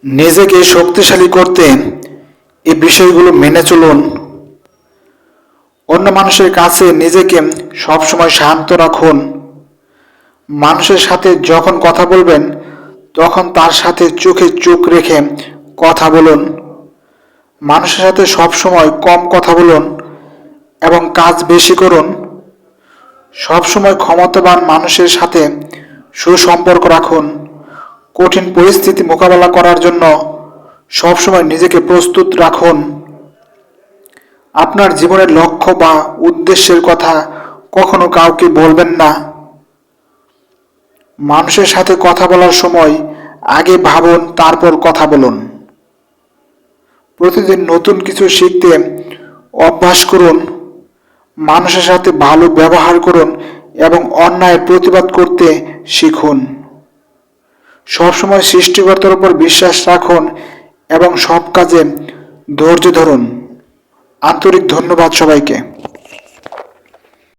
নিজেকে শক্তিশালী করতে এই বিষয়গুলো মেনে চলুন। অন্য মানুষের কাছে নিজেকে সবসময় শান্ত রাখুন। মানুষের সাথে যখন কথা বলবেন তখন তার সাথে চোখে চোখ রেখে কথা বলুন। মানুষের সাথে সবসময় কম কথা বলুন এবং কাজ বেশি করুন। সবসময় ক্ষমতাবান মানুষের সাথে সুসম্পর্ক রাখুন। কঠিন পরিস্থিতি মোকাবেলা করার জন্য সবসময় নিজেকে প্রস্তুত রাখুন। আপনার জীবনের লক্ষ্য বা উদ্দেশ্যের কথা কখনো কাউকে বলবেন না। মানুষের সাথে কথা বলার সময় আগে ভাবুন, তারপর কথা বলুন। প্রতিদিন নতুন কিছু শিখতে অভ্যাস করুন। মানুষের সাথে ভালো ব্যবহার করুন এবং অন্যায়ের প্রতিবাদ করতে শিখুন। সবসময় সৃষ্টিকর্তার উপর বিশ্বাস রাখুন এবং সব কাজে ধৈর্য ধরুন। আন্তরিক ধন্যবাদ সবাইকে।